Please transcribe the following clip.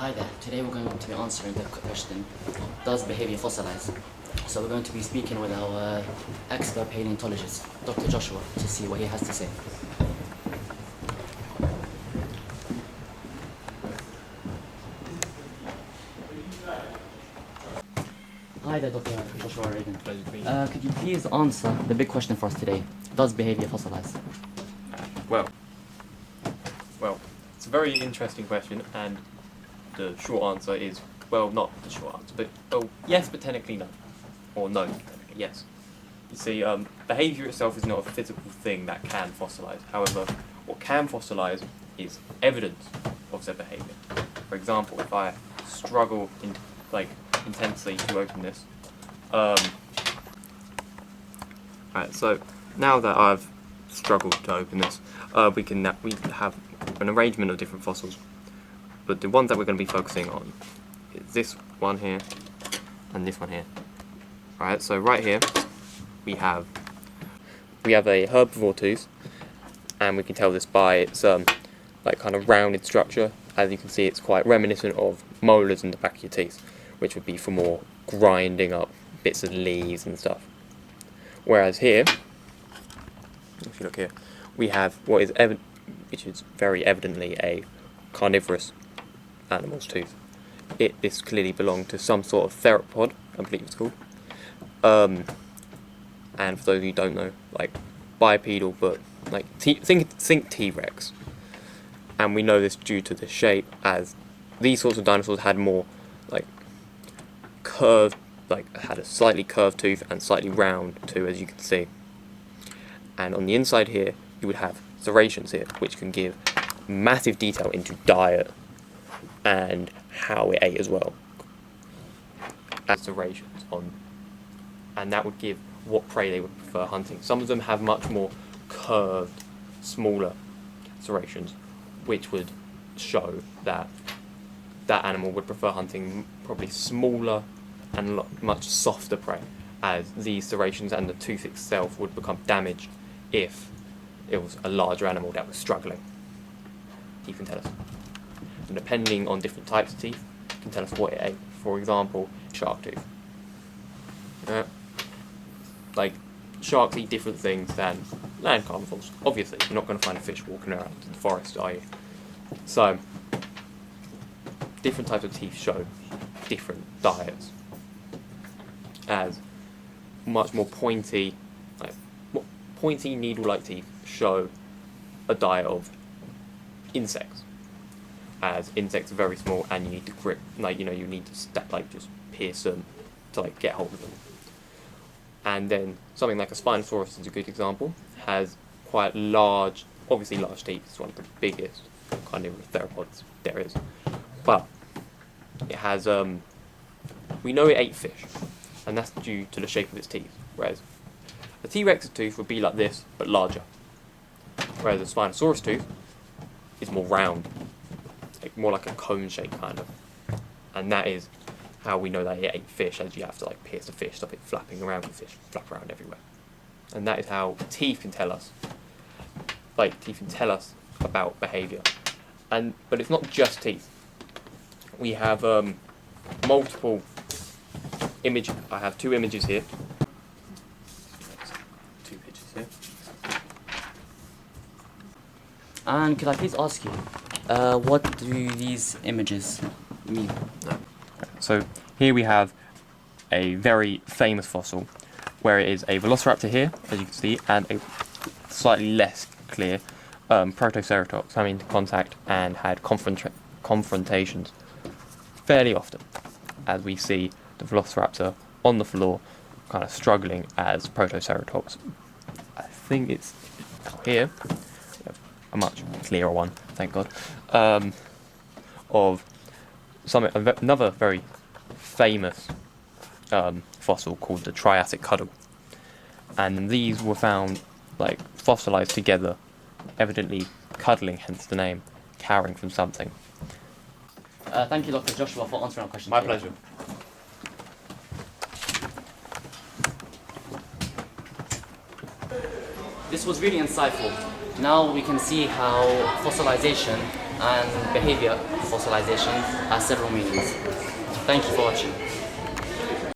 Hi there. Today we're going to be answering the question, does behavior fossilize? So we're going to be speaking with our expert paleontologist, Dr. Joshua, to see what he has to say. Hi there, Dr. Joshua Reagan. Could you please answer the big question for us today? Does behavior fossilize? Well, it's a very interesting question, and the short answer is, well, not the short answer, but, well, yes, but technically no. Or no, technically yes. You see, behaviour itself is not a physical thing that can fossilise. However, what can fossilise is evidence of their behaviour. For example, if I struggle intensely to open this, right, so now that I've struggled to open this, we have an arrangement of different fossils, but the ones that we're going to be focusing on is this one here and this one here. Alright, so right here we have a herbivore tooth, and we can tell this by its kind of rounded structure. As you can see, it's quite reminiscent of molars in the back of your teeth, which would be for more grinding up bits of leaves and stuff. Whereas here, if you look here, we have which is very evidently a carnivorous animal's tooth. This clearly belonged to some sort of theropod, I believe it's called. And for those of you who don't know, bipedal, but think T-Rex. And we know this due to the shape, as these sorts of dinosaurs had more curved, had a slightly curved tooth and slightly round too, as you can see. And on the inside here, you would have serrations here, which can give massive detail into diet and how it ate as well. Serrations and that would give what prey they would prefer hunting. Some of them have much more curved, smaller serrations, which would show that that animal would prefer hunting probably smaller and much softer prey, as these serrations and the tooth itself would become damaged if it was a larger animal that was struggling. Teeth can tell us. And depending on different types of teeth, it can tell us what it ate. For example, shark tooth. Sharks eat different things than land carnivores. Obviously, you're not going to find a fish walking around in the forest, are you? So, different types of teeth show different diets, as much more pointy needle-like teeth show a diet of insects, as insects are very small and you need to grip, you need to just pierce them to get hold of them. And then something like a Spinosaurus is a good example, has quite large, obviously large teeth. It's one of the biggest carnivorous theropods there is, but it has we know it ate fish, and that's due to the shape of its teeth, whereas a T-Rex's tooth would be like this, but larger. Whereas a Spinosaurus tooth is more round, more like a cone shape kind of. And that is how we know that it ate fish, as you have to pierce the fish, stop it flapping around, with fish flap around everywhere. And that is how teeth can tell us. Teeth can tell us about behaviour. But it's not just teeth. We have multiple images. I have two images here. Two pictures here. And could I please ask you, what do these images mean? So here we have a very famous fossil, where it is a velociraptor here, as you can see, and a slightly less clear Protoceratops coming into contact and had confrontations fairly often, as we see the velociraptor on the floor kind of struggling as Protoceratops. I think it's here, a much clearer one, thank God, of another very famous fossil called the Triassic cuddle, and these were found fossilized together, evidently cuddling, hence the name, cowering from something. Thank you, Dr. Joshua, for answering our question. My pleasure. This was really insightful. Now we can see how fossilization and behavior fossilization has several meanings. Thank you for watching.